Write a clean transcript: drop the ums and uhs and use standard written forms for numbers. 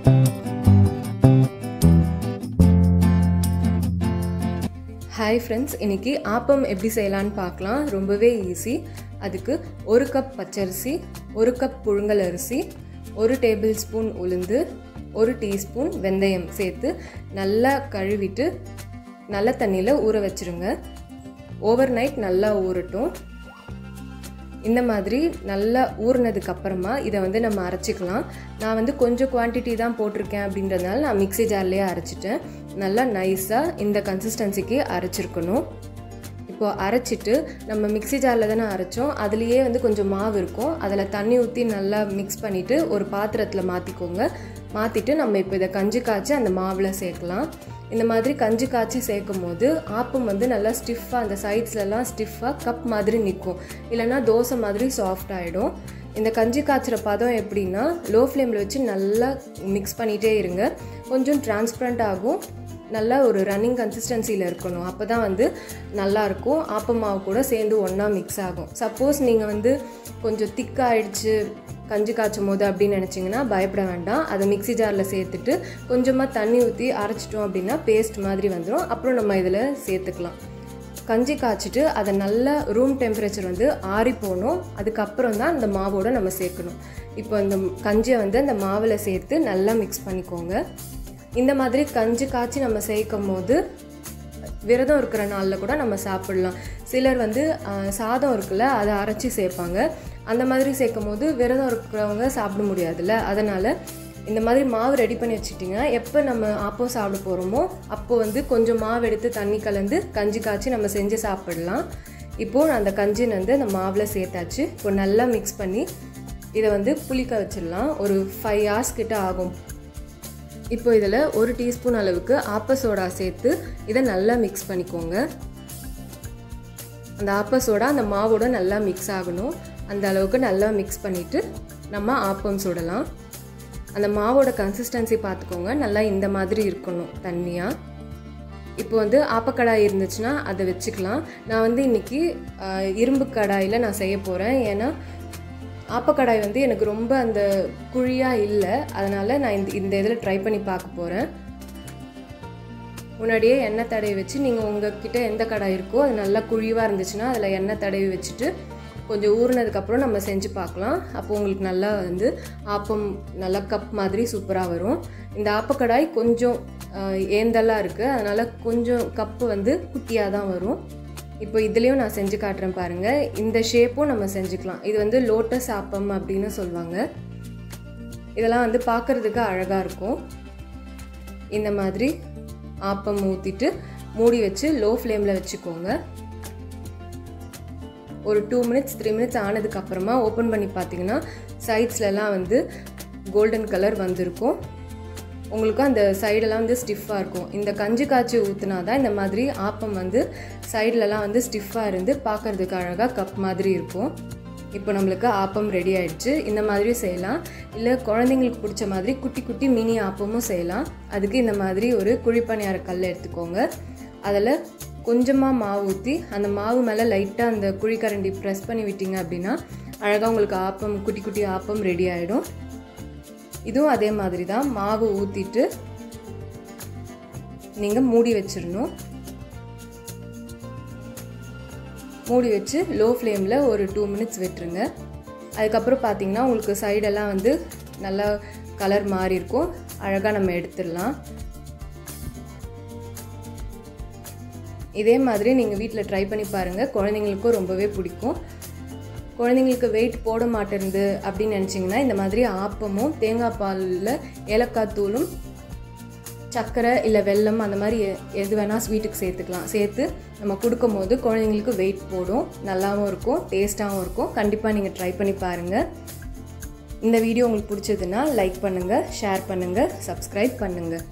Hi friends, இன்றைக்கி ஆப்பம் எப்படி செய்யலான்னு பார்க்கலாம். ரொம்பவே ஈஸி. அதுக்கு 1 கப் பச்சரிசி, 1 கப் புழுங்கல் அரிசி, 1 டேபிள் ஸ்பூன் உளுந்து, 1 டீஸ்பூன் வெந்தயம் சேர்த்து நல்லா கழுவிட்டு நல்ல தண்ணியில் ஊற வச்சுருங்க. ஓவர் நைட் நல்லா ஊறட்டும். இந்த மாதிரி நல்லா ஊறினதுக்கு அப்புறமா இதை வந்து நம்ம அரைச்சிக்கலாம். நான் கொஞ்சம் குவான்டிட்டி தான் போட்டிருக்கேன் அப்படின்றதுனால நான் மிக்ஸி ஜார்லேயே அரைச்சிட்டேன். நல்லா நைஸாக இந்த கன்சிஸ்டன்சிக்கு அரைச்சிருக்கணும். இப்போது அரைச்சிட்டு நம்ம மிக்ஸி ஜாரில் தானே அரைச்சோம், அதுலேயே கொஞ்சம் மாவு இருக்கும். அதில் தண்ணி ஊற்றி நல்லா மிக்ஸ் பண்ணிவிட்டு ஒரு பாத்திரத்தில் மாற்றிக்கோங்க. மாற்றிட்டு நம்ம இப்போ இதை கஞ்சி காய்ச்சி அந்த மாவில் சேர்க்கலாம். இந்த மாதிரி கஞ்சி காய்ச்சி சேர்க்கும் போது ஆப்பம் நல்லா ஸ்டிஃபாக அந்த சைட்ஸ்லலாம் ஸ்டிஃபாக கப் மாதிரி நிற்கும், இல்லைனா தோசை மாதிரி சாஃப்ட் ஆகிடும். இந்த கஞ்சி காய்ச்சிற பதம் எப்படின்னா, லோ ஃப்ளேமில் வச்சு நல்லா மிக்ஸ் பண்ணிகிட்டே இருங்க. கொஞ்சம் டிரான்ஸ்பரண்ட் ஆகும், நல்லா ஒரு ரன்னிங் கன்சிஸ்டன்சியில் இருக்கணும். அப்போ தான் நல்லாயிருக்கும். ஆப்ப மாவு கூட சேர்ந்து ஒன்றா மிக்ஸ் ஆகும். சப்போஸ் நீங்கள் கொஞ்சம் திக்காகிடுச்சு கஞ்சி காய்ச்சும் போது அப்படின்னு நினச்சிங்கன்னா பயப்பட வேண்டாம். அதை மிக்ஸி ஜாரில் சேர்த்துட்டு கொஞ்சமாக தண்ணி ஊற்றி அரைச்சிட்டோம் அப்படின்னா பேஸ்ட் மாதிரி வந்துடும். அப்புறம் நம்ம இதில் சேர்த்துக்கலாம். கஞ்சி காய்ச்சிட்டு அதை நல்லா ரூம் டெம்பரேச்சர் ஆறி போகணும். அதுக்கப்புறம் தான் அந்த மாவோடு நம்ம சேர்க்கணும். இப்போ இந்த கஞ்சியை அந்த மாவில் சேர்த்து நல்லா மிக்ஸ் பண்ணிக்கோங்க. இந்த மாதிரி கஞ்சி காய்ச்சி நம்ம சேர்க்கும் போது விரதம் இருக்கிற நாளில் கூட நம்ம சாப்பிட்லாம். சிலர் சாதம் இருக்குல்ல, அதை அரைச்சி சேர்ப்பாங்க. அந்த மாதிரி சேர்க்கும் போது விரதம் இருக்கிறவங்க சாப்பிட முடியாதுல்ல. அதனால் இந்த மாதிரி மாவு ரெடி பண்ணி வச்சுட்டிங்கன்னா எப்போ நம்ம ஆப்பம் சாப்பிட போகிறோமோ அப்போது கொஞ்சம் மாவு எடுத்து தண்ணி கலந்து கஞ்சி காய்ச்சி நம்ம செஞ்சு சாப்பிடலாம். இப்போது அந்த கஞ்சி அந்த மாவில் சேர்த்தாச்சு. இப்போ நல்லா மிக்ஸ் பண்ணி இதை புளிக்க வச்சிடலாம். ஒரு 5 hours கிட்ட ஆகும். இப்போ இதில் 1 டீஸ்பூன் அளவுக்கு ஆப்ப சோடா சேர்த்து இதை நல்லா மிக்ஸ் பண்ணிக்கோங்க. அந்த ஆப்ப சோடா அந்த மாவோட நல்லா மிக்ஸ் ஆகணும். அந்த அளவுக்கு நல்லா மிக்ஸ் பண்ணிவிட்டு நம்ம ஆப்பம் சுடலாம். அந்த மாவோட கன்சிஸ்டன்சி பார்த்துக்கோங்க, நல்லா இந்த மாதிரி இருக்கணும் தண்ணியாக. இப்போ ஆப்பக்கடாய் இருந்துச்சுன்னா அதை வச்சுக்கலாம். நான் இன்றைக்கி இரும்பு கடாயில் நான் செய்ய போகிறேன். ஏன்னா ஆப்பக்கடாய் எனக்கு ரொம்ப அந்த குழியாக இல்லை, அதனால் நான் இந்த இதில் ட்ரை பண்ணி பார்க்க போகிறேன். முன்னாடியே எண்ணெய் தடவி வச்சு, நீங்கள் உங்கள்கிட்ட எந்த கடாய் இருக்கோ அது நல்லா குழிவாக இருந்துச்சுன்னா அதில் எண்ணெய் தடவி வச்சுட்டு கொஞ்சம் ஊறினதுக்கப்புறம் நம்ம செஞ்சு பார்க்கலாம். அப்போ உங்களுக்கு நல்லா ஆப்பம் நல்லா கப் மாதிரி சூப்பராக வரும். இந்த ஆப்பக்கடாய் கொஞ்சம் ஏந்தலாக இருக்குது, அதனால் கொஞ்சம் கப்பு குட்டியாக தான் வரும். இப்போ இதுலேயும் நான் செஞ்சு காட்டுறேன் பாருங்கள். இந்த ஷேப்பும் நம்ம செஞ்சுக்கலாம். இது லோட்டஸ் ஆப்பம் அப்படின்னு சொல்லுவாங்க. இதெல்லாம் பார்க்குறதுக்கு அழகாக இருக்கும். இந்த மாதிரி ஆப்பம் ஊற்றிட்டு மூடி வச்சு லோ ஃப்ளேமில் வச்சுக்கோங்க. ஒரு 2 minutes 3 minutes ஆனதுக்கப்புறமா ஓப்பன் பண்ணி பார்த்தீங்கன்னா சைட்ஸ்லலாம் கோல்டன் கலர் வந்திருக்கும். உங்களுக்கு அந்த சைடெல்லாம் ஸ்டிஃபாக இருக்கும். இந்த கஞ்சி காய்ச்சி ஊற்றினா தான் இந்த மாதிரி ஆப்பம் சைட்லலாம் ஸ்டிஃபாக இருந்து பார்க்குறதுக்கு அழகாக கப் மாதிரி இருக்கும். இப்போ நம்மளுக்கு ஆப்பம் ரெடி ஆகிடுச்சு. இந்த மாதிரி செய்யலாம், இல்லை குழந்தைங்களுக்கு பிடிச்ச மாதிரி குட்டி குட்டி மினி ஆப்பமும் செய்யலாம். அதுக்கு இந்த மாதிரி ஒரு குழிப்பணியார கல் எடுத்துக்கோங்க. அதில் கொஞ்சமாக மாவு ஊற்றி அந்த மாவு மேலே லைட்டாக அந்த குழிக்கரண்டி ப்ரெஸ் பண்ணி விட்டிங்க அப்படின்னா அழகாக உங்களுக்கு ஆப்பம் குட்டி குட்டி ஆப்பம் ரெடி ஆகிடும். இதுவும் அதே மாதிரி தான். மாவு ஊற்றிட்டு நீங்கள் மூடி வச்சிடணும். மூடி வச்சு லோ ஃப்ளேமில் ஒரு 2 minutes விட்டுருங்க. அதுக்கப்புறம் பார்த்தீங்கன்னா உங்களுக்கு சைடெல்லாம் நல்லா கலர் மாறி இருக்கும். அழகாக நம்ம எடுத்துடலாம். இதே மாதிரி நீங்கள் வீட்டில் ட்ரை பண்ணி பாருங்கள். குழந்தைங்களுக்கும் ரொம்பவே பிடிக்கும். குழந்தைங்களுக்கு வெயிட் போட மாட்டேருந்து அப்படின்னு நினச்சிங்கன்னா இந்த மாதிரி ஆப்பமும் தேங்காய் பாலில் ஏலக்காய் தூளும் சர்க்கரை இல்லை வெல்லம் அந்த மாதிரி எது வேணால் ஸ்வீட்டுக்கு சேர்த்துக்கலாம். சேர்த்து நம்ம கொடுக்கும் போது குழந்தைங்களுக்கு வெயிட் போடும். நல்லாவும் இருக்கும், டேஸ்ட்டாகவும் இருக்கும். கண்டிப்பாக நீங்கள் ட்ரை பண்ணி பாருங்கள். இந்த வீடியோ உங்களுக்கு பிடிச்சதுன்னா லைக் பண்ணுங்கள், ஷேர் பண்ணுங்கள், சப்ஸ்கிரைப் பண்ணுங்கள்.